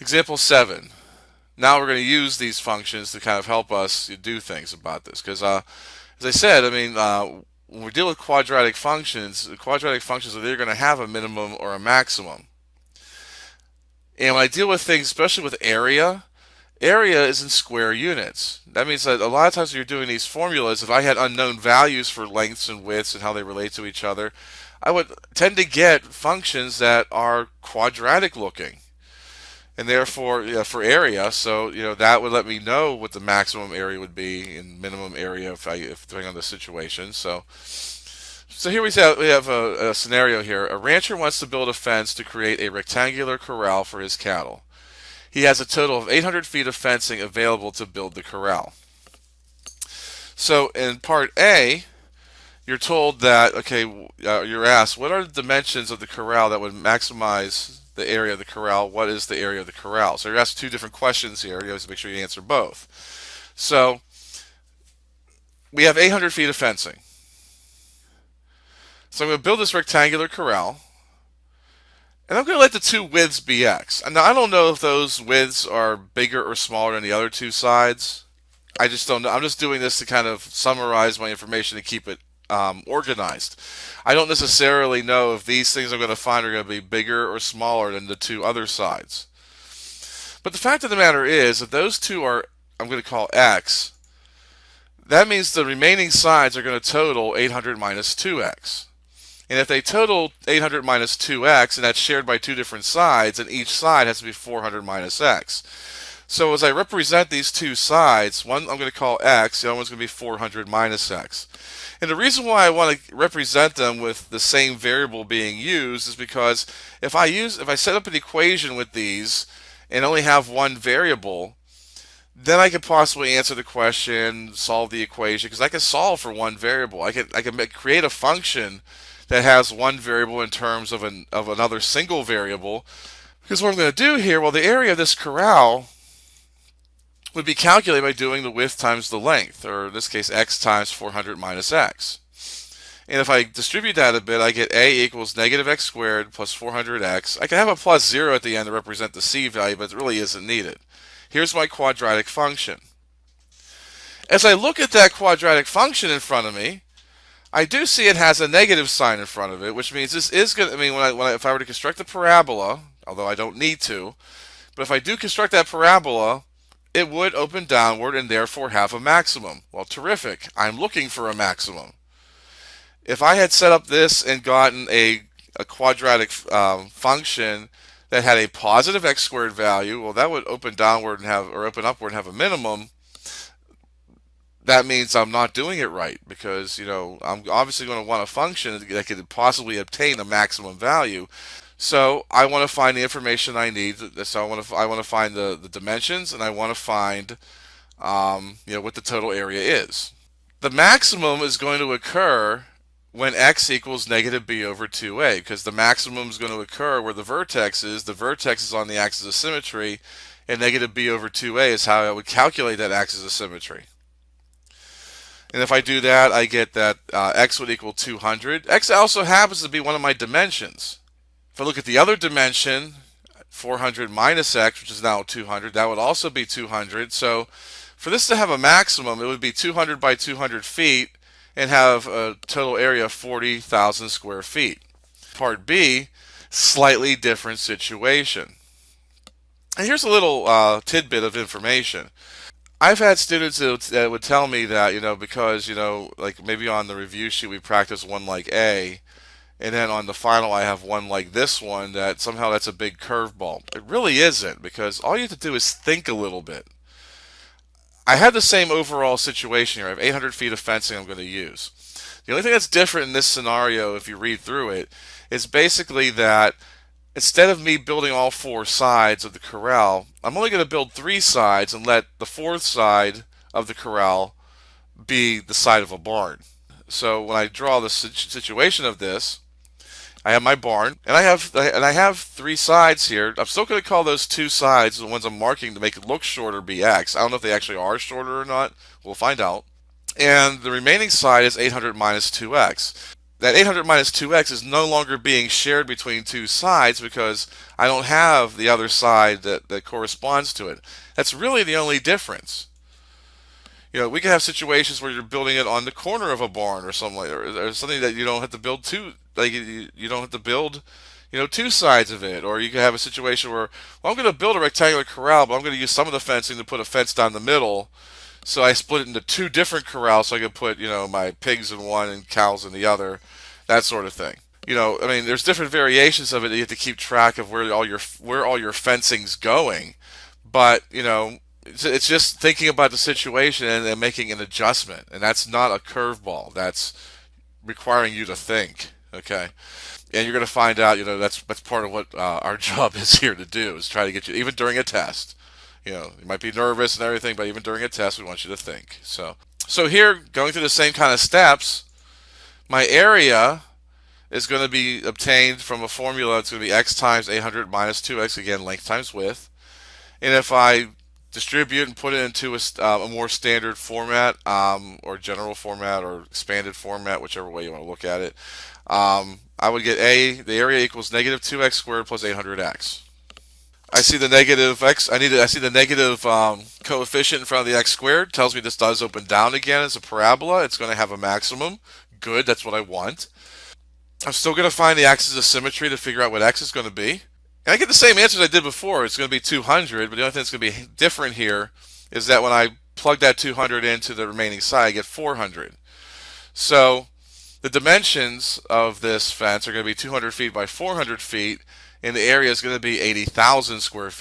Example 7. Now we're going to use these functions to kind of help us do things about this. Because, as I said, when we deal with quadratic functions are either going to have a minimum or a maximum. And when I deal with things, especially with area is in square units. That means that a lot of times when you're doing these formulas, if I had unknown values for lengths and widths and how they relate to each other, I would tend to get functions that are quadratic looking. And therefore, for area, so that would let me know what the maximum area would be and minimum area if depending on the situation. So here we have a scenario here. A rancher wants to build a fence to create a rectangular corral for his cattle. He has a total of 800 feet of fencing available to build the corral. So in part A, you're told that, okay, you're asked, what are the dimensions of the corral that would maximize the area of the corral? What is the area of the corral? So you're asked two different questions here. You have to make sure you answer both. So we have 800 feet of fencing. So I'm going to build this rectangular corral, and I'm going to let the two widths be x. Now, I don't know if those widths are bigger or smaller than the other two sides. I just don't know. I'm just doing this to kind of summarize my information and keep it organized. I don't necessarily know if these things I'm going to find are going to be bigger or smaller than the two other sides. But the fact of the matter is that those two are, I'm going to call x. That means the remaining sides are going to total 800 minus 2x. And if they total 800 minus 2x, and that's shared by two different sides, and each side has to be 400 minus x. So as I represent these two sides, one I'm going to call x, the other one's going to be 400 minus x. And the reason why I want to represent them with the same variable being used is because if I set up an equation with these and only have one variable, then I could possibly answer the question, solve the equation, because I can solve for one variable. I can create a function that has one variable in terms of another single variable. Because what I'm going to do here, well, the area of this corral would be calculated by doing the width times the length, or in this case, x times 400 minus x. And if I distribute that a bit, I get a equals negative x squared plus 400x. I can have a plus 0 at the end to represent the c value, but it really isn't needed. Here's my quadratic function. As I look at that quadratic function in front of me, I do see it has a negative sign in front of it, which means this is going to, if I were to construct a parabola, although I don't need to, but if I do construct that parabola, it would open downward and therefore have a maximum. Well, terrific. I'm looking for a maximum. If I had set up this and gotten a quadratic function that had a positive x squared value, well, that would open downward and open upward and have a minimum. That means I'm not doing it right because, I'm obviously going to want a function that could possibly obtain a maximum value. So I want to find the information I need. So I want to find the dimensions, and I want to find what the total area is. The maximum is going to occur when x equals negative b over 2a, because the maximum is going to occur where the vertex is. The vertex is on the axis of symmetry, and negative b over 2a is how I would calculate that axis of symmetry. And if I do that, I get that x would equal 200. X also happens to be one of my dimensions. If I look at the other dimension, 400 minus x, which is now 200, that would also be 200. So for this to have a maximum, it would be 200 by 200 feet and have a total area of 40,000 square feet. Part B, slightly different situation. And here's a little tidbit of information. I've had students that would tell me that, because, like maybe on the review sheet we practice one like A, and then on the final I have one like this one, that somehow that's a big curveball. It really isn't, because all you have to do is think a little bit. I have the same overall situation here. I have 800 feet of fencing I'm going to use. The only thing that's different in this scenario, if you read through it, is basically that instead of me building all four sides of the corral, I'm only going to build three sides and let the fourth side of the corral be the side of a barn. So when I draw the situation of this, I have my barn, and I have three sides here. I'm still going to call those two sides, the ones I'm marking to make it look shorter, be x. I don't know if they actually are shorter or not. We'll find out. And the remaining side is 800 minus 2x. that 800 minus 2x is no longer being shared between two sides because I don't have the other side that corresponds to it. That's really the only difference. We can have situations where you're building it on the corner of a barn or something like that, or something that you don't have to build two, like you don't have to build, two sides of it. Or you can have a situation where, well, I'm going to build a rectangular corral, but I'm going to use some of the fencing to put a fence down the middle. So I split it into two different corrals so I could put, my pigs in one and cows in the other, that sort of thing. I mean, there's different variations of it. You have to keep track of where all your fencing's going, but it's just thinking about the situation and making an adjustment, and that's not a curveball. That's requiring you to think. Okay, and you're going to find out. That's part of what our job is here to do is try to get you even during a test. You might be nervous and everything, but even during a test, we want you to think. So here, going through the same kind of steps, my area is going to be obtained from a formula. It's going to be x times 800 minus 2x, again, length times width. And if I distribute and put it into a more standard format, or general format, or expanded format, whichever way you want to look at it, I would get the area equals negative 2x squared plus 800x. I see the negative x. I see the negative coefficient in front of the x squared. Tells me this does open down again as a parabola. It's going to have a maximum. Good, that's what I want. I'm still going to find the axis of symmetry to figure out what x is going to be. And I get the same answers I did before. It's going to be 200, but the only thing that's going to be different here is that when I plug that 200 into the remaining side, I get 400. So the dimensions of this fence are going to be 200 feet by 400 feet, and the area is going to be 80,000 square feet.